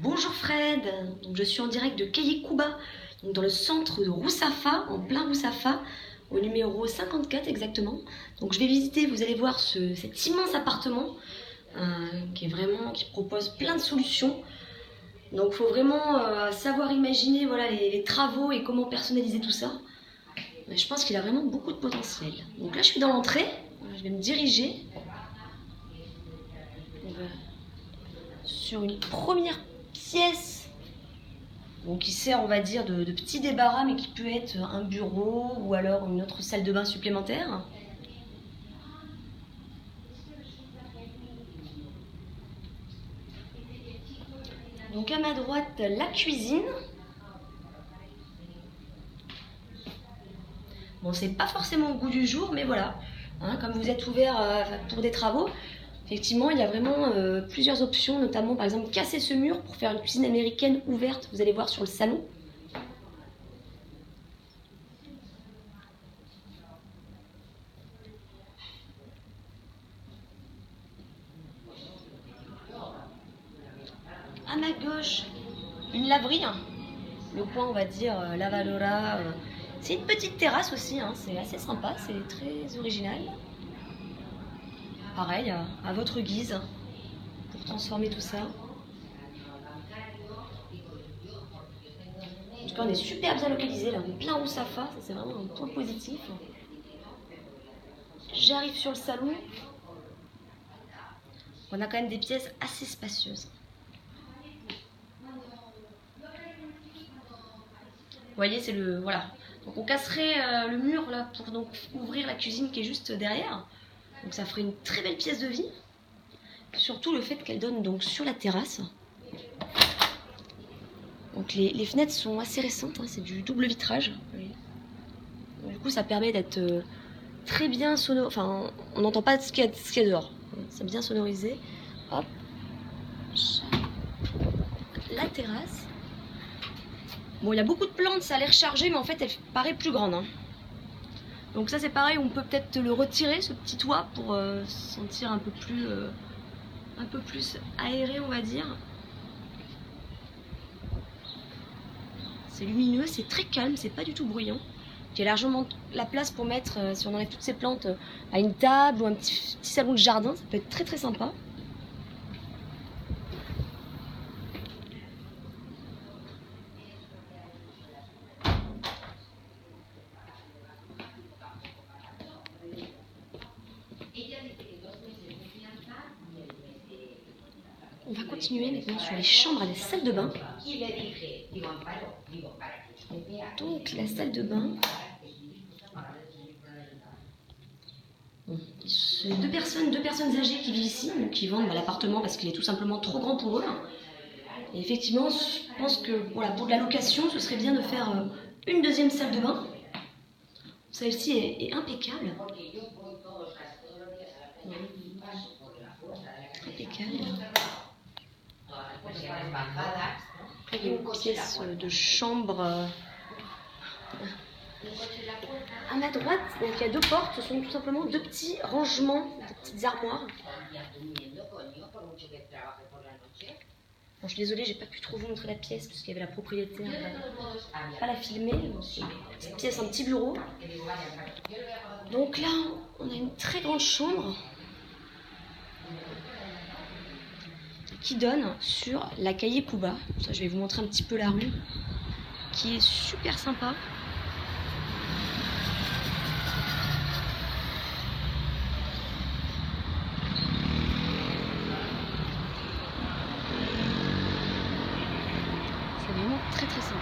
Bonjour Fred, donc je suis en direct de Kayekuba, donc dans le centre de Roussafa, en plein Roussafa, au numéro 54 exactement. Donc je vais visiter, vous allez voir cet immense appartement qui propose plein de solutions. Donc il faut vraiment savoir imaginer voilà, les travaux et comment personnaliser tout ça. Je pense qu'il a vraiment beaucoup de potentiel. Donc là je suis dans l'entrée, je vais me diriger sur une première pièce qui sert, on va dire, de petit débarras, mais qui peut être un bureau ou alors une autre salle de bain supplémentaire. Donc à ma droite, la cuisine. Bon, c'est pas forcément au goût du jour, mais voilà. Hein, comme vous êtes ouvert pour des travaux, effectivement, il y a vraiment plusieurs options, notamment par exemple casser ce mur pour faire une cuisine américaine ouverte. Vous allez voir sur le salon. À ma gauche, une laverie. Le coin, on va dire, Lavadora. C'est une petite terrasse aussi, hein, c'est assez sympa, c'est très original. Pareil, à votre guise, pour transformer tout ça. En tout cas, on est super bien localisé là, on est plein Roussafa, ça c'est vraiment un point positif. J'arrive sur le salon. On a quand même des pièces assez spacieuses. Vous voyez, c'est le... Voilà. Donc on casserait le mur là pour donc ouvrir la cuisine qui est juste derrière. Donc ça ferait une très belle pièce de vie. Surtout le fait qu'elle donne donc sur la terrasse. Donc les fenêtres sont assez récentes, hein, c'est du double vitrage. Du coup ça permet d'être très bien sonore. Enfin, on n'entend pas ce qu'il y a dehors. C'est bien sonorisé. Hop. La terrasse. Bon, il y a beaucoup de plantes, ça a l'air chargé, mais en fait elle paraît plus grande. Hein. Donc ça c'est pareil, on peut peut-être le retirer, ce petit toit, pour se sentir un peu plus aéré, on va dire. C'est lumineux, c'est très calme, c'est pas du tout bruyant. Il y a largement la place pour mettre, si on enlève toutes ces plantes, à une table ou un petit salon de jardin, ça peut être très très sympa. On va continuer maintenant sur les chambres et les salles de bain. Donc la salle de bain. C'est deux personnes âgées qui vivent ici, donc qui vendent l'appartement parce qu'il est tout simplement trop grand pour eux. Et effectivement, je pense que voilà, pour de la location, ce serait bien de faire une deuxième salle de bain. Celle-ci est impeccable. Impeccable. Il y a une pièce de chambre. À ma droite, donc il y a deux portes, ce sont tout simplement deux petits rangements, de petites armoires. Bon, je suis désolée, j'ai pas pu trop vous montrer la pièce parce qu'il y avait la propriétaire, pas la filmer. Cette pièce, un petit bureau. Donc là, on a une très grande chambre qui donne sur la Kayekuba. Ça, je vais vous montrer un petit peu la rue, qui est super sympa. C'est vraiment très très sympa.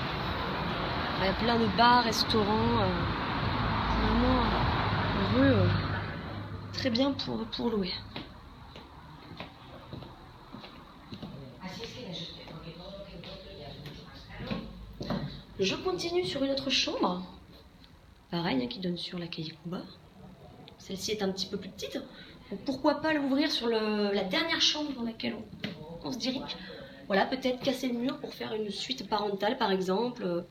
Il y a plein de bars, restaurants. C'est vraiment une rue très bien pour louer. Je continue sur une autre chambre, pareil, hein, qui donne sur la Kayekuba. Celle-ci est un petit peu plus petite, donc pourquoi pas l'ouvrir sur la dernière chambre dans laquelle on se dirige. Voilà, peut-être casser le mur pour faire une suite parentale, par exemple.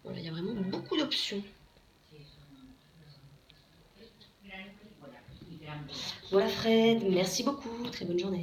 Voilà, il y a vraiment beaucoup d'options. Voilà Fred, merci beaucoup, très bonne journée.